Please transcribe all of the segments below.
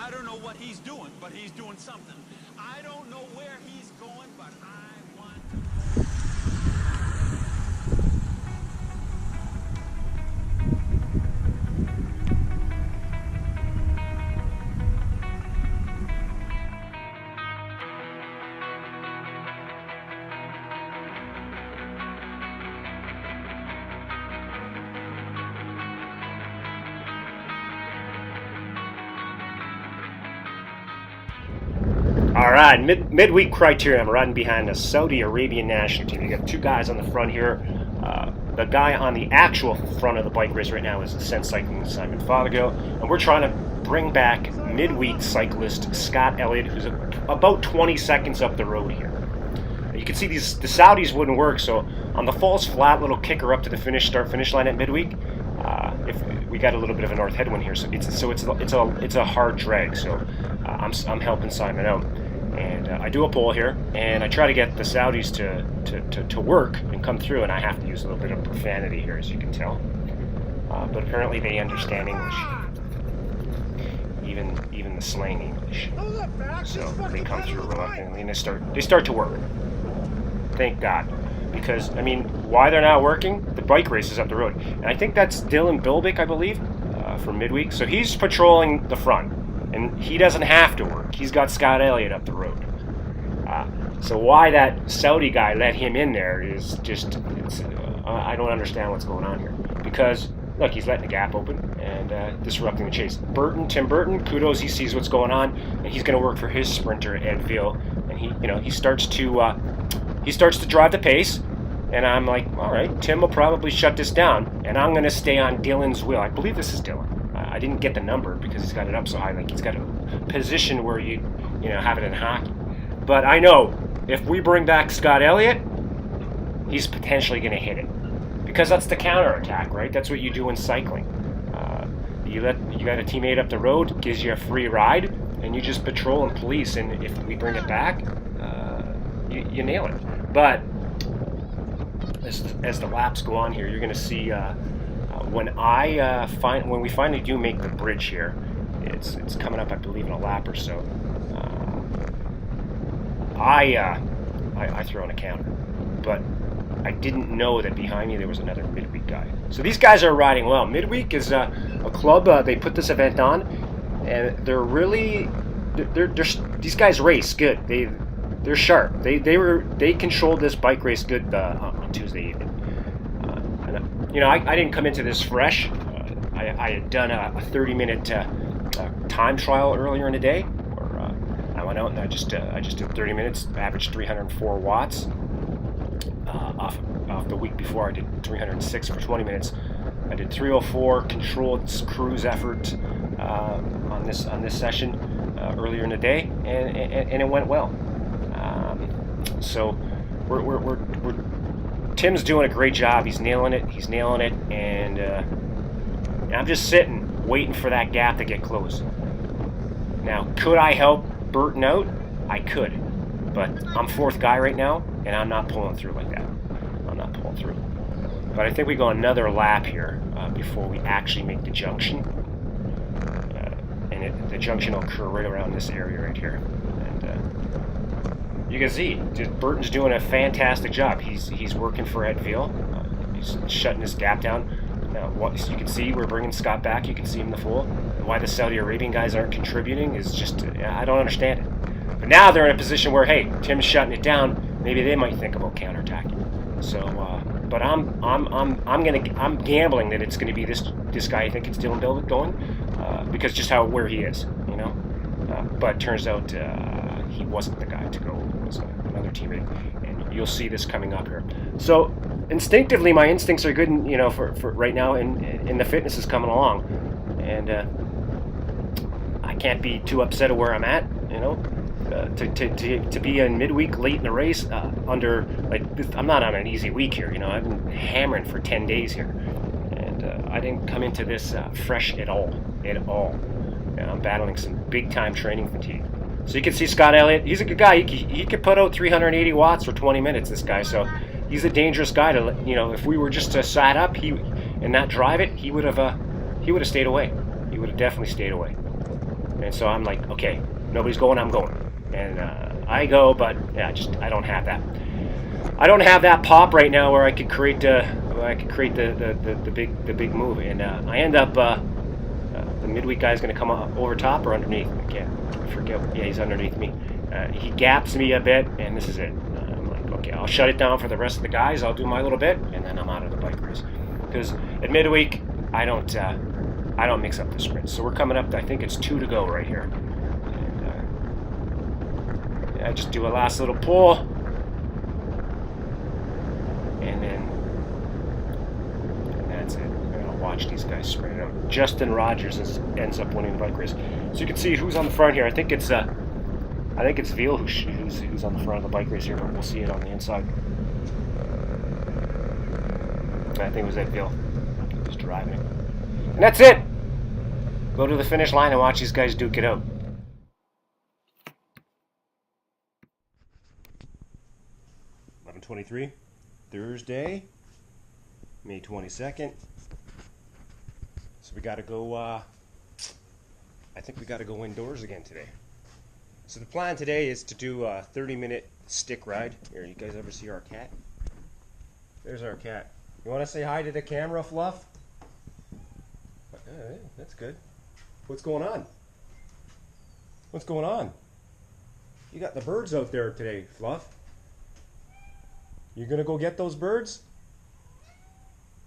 I don't know what he's doing, but he's doing something. I don't know where he's going, but I want to. All right, midweek Criterium. I'm riding behind the Saudi Arabian national team. You got two guys on the front here. The guy on the actual front of the bike race right now is Ascent Cycling Simon Fothergill, and we're trying to bring back midweek cyclist Scott Elliott, who's about 20 seconds up the road here. You can see the Saudis wouldn't work, so on the false flat little kicker up to the start-finish line at midweek, if we got a little bit of a north headwind here, so it's a hard drag. So I'm helping Simon out. And I do a poll here, and I try to get the Saudis to work and come through, and I have to use a little bit of profanity here, as you can tell. But apparently they understand English, even the slang English. So they come through reluctantly, and they start to work. Thank God, because I mean, why they're not working? The bike race is up the road, and I think that's Dylan Bilbick, I believe, from Midweek. So he's patrolling the front. And he doesn't have to work. He's got Scott Elliott up the road. So why that Saudi guy let him in there is just, I don't understand what's going on here. Because, look, he's letting the gap open and disrupting the chase. Tim Burton, kudos, he sees what's going on, and he's going to work for his sprinter, Ed Veal. And he starts to drive the pace. And I'm like, all right, Tim will probably shut this down, and I'm going to stay on Dylan's wheel. I believe this is Dylan. I didn't get the number because he's got it up so high. Like, he's got a position where you have it in hockey. But I know if we bring back Scott Elliott, he's potentially going to hit it, because that's the counterattack, right? That's what you do in cycling. You got a teammate up the road, gives you a free ride, and you just patrol and police. And if we bring it back, you nail it. But as the laps go on here, you're going to see. When we finally do make the bridge here, it's coming up, I believe, in a lap or so. I throw in a counter, but I didn't know that behind me there was another Midweek guy. So these guys are riding well. Midweek is a club. They put this event on, and these guys race good. They're sharp. They controlled this bike race good on Tuesday evening. I didn't come into this fresh. I had done a 30-minute time trial earlier in the day, where I went out and I just did 30 minutes, averaged 304 watts. Off the week before, I did 306 for 20 minutes. I did 304 controlled cruise effort on this session earlier in the day, and it went well. So we're Tim's doing a great job. He's nailing it, and I'm just sitting, waiting for that gap to get closed. Now, could I help Burton out? I could, but I'm fourth guy right now, and I'm not pulling through like that. I'm not pulling through. But I think we go another lap here before we actually make the junction, and the junction will occur right around this area right here. You can see, Burton's doing a fantastic job. He's working for Ed Veal. He's shutting his gap down. Now, as you can see, we're bringing Scott back. You can see him in the full. And why the Saudi Arabian guys aren't contributing is just, I don't understand it. But now they're in a position where, hey, Tim's shutting it down. Maybe they might think about counterattacking. So, but I'm gambling that it's going to be this guy. I think it's Dylan Bilbick going, because just where he is, But it turns out he wasn't the guy to go. It was another teammate, and you'll see this coming up here. So instinctively, my instincts are good, for right now, and the fitness is coming along, and I can't be too upset at where I'm at, to be in midweek late in the race under I'm not on an easy week here. I've been hammering for 10 days here, and I didn't come into this fresh at all. And I'm battling some big time training fatigue. So you can see Scott Elliott, he's a good guy. He could put out 380 watts for 20 minutes, this guy. So he's a dangerous guy to, if we were just to sat up and not drive it, he would have stayed away. He would have definitely stayed away. And so I'm like, okay, nobody's going, I'm going. And I go, but yeah, I don't have that. I don't have that pop right now where I could create the big move. And I end up the midweek guy's going to come over top or underneath. I can't forget. Yeah, he's underneath me. He gaps me a bit, and this is it. I'm like, okay, I'll shut it down for the rest of the guys. I'll do my little bit, and then I'm out of the bike race. Because at midweek, I don't mix up the sprints. So we're coming up to, I think it's 2 to go right here. And I just do a last little pull, and then that's it. I'm gonna watch these guys sprint out. Justin Rogers ends up winning the bike race. So you can see who's on the front here. I think it's Veal who's on the front of the bike race here, but we'll see it on the inside. I think it was that Veal who's driving. And that's it. Go to the finish line and watch these guys duke it out. $11:23, Thursday, May 22nd. So we got to go. I think we got to go indoors again today. So the plan today is to do a 30-minute stick ride. Here, you guys ever see our cat? There's our cat. You want to say hi to the camera, Fluff? That's good. What's going on? What's going on? You got the birds out there today, Fluff. You gonna go get those birds?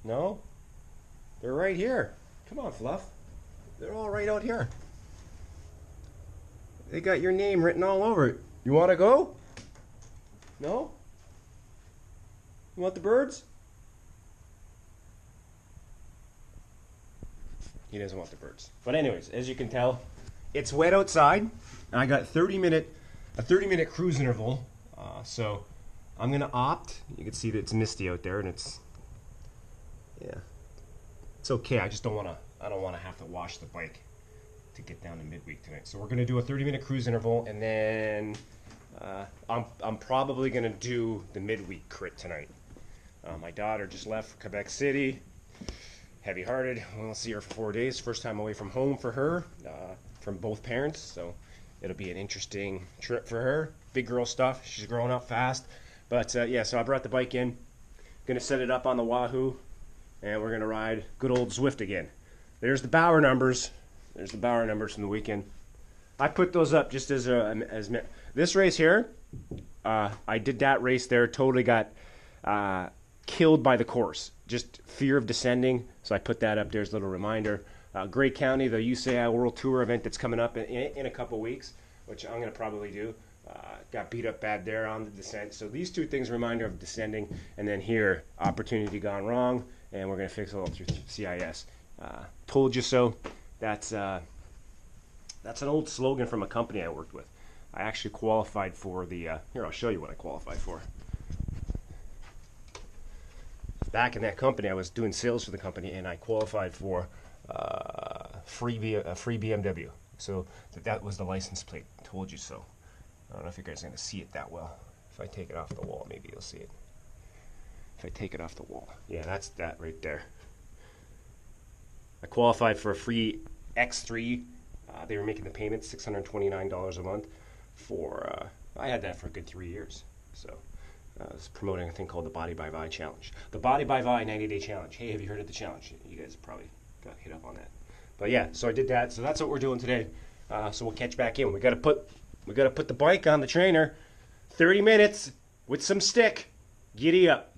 No? They're right here. Come on, Fluff. They're all right out here. They got your name written all over it. You want to go? No? You want the birds? He doesn't want the birds. But anyways, as you can tell, it's wet outside. And I got a 30-minute cruise interval. So I'm gonna opt. You can see that it's misty out there, and it's okay. I just don't wanna have to wash the bike to get down to midweek tonight. So we're gonna do a 30-minute cruise interval, and then I'm probably gonna do the midweek crit tonight. My daughter just left for Quebec City. Heavy-hearted. We'll see her for 4 days. First time away from home for her, from both parents. So it'll be an interesting trip for her. Big girl stuff. She's growing up fast. But yeah, so I brought the bike in. Gonna set it up on the Wahoo, and we're gonna ride good old Zwift again. There's the Bauer numbers. There's the Bauer numbers from the weekend. I put those up just as this race here. I did that race there. Totally got killed by the course. Just fear of descending. So I put that up there as a little reminder. Grey County, the UCI World Tour event that's coming up in a couple weeks, which I'm going to probably do. Got beat up bad there on the descent. So these two things, reminder of descending. And then here, opportunity gone wrong. And we're going to fix it all through CIS. Told you so. That's an old slogan from a company I worked with. I actually qualified for the... here, I'll show you what I qualified for. Back in that company, I was doing sales for the company, and I qualified for free BMW. So that was the license plate. Told you so. I don't know if you guys are going to see it that well. If I take it off the wall, maybe you'll see it. If I take it off the wall. Yeah, that's that right there. I qualified for a free X3. They were making the payments, $629 a month. I had that for a good 3 years. So I was promoting a thing called the Body by Vi Challenge. The Body by Vi 90-day challenge. Hey, have you heard of the challenge? You guys probably got hit up on that. But yeah, so I did that. So that's what we're doing today. So we'll catch back in. We got to put the bike on the trainer. 30 minutes with some stick. Giddy up.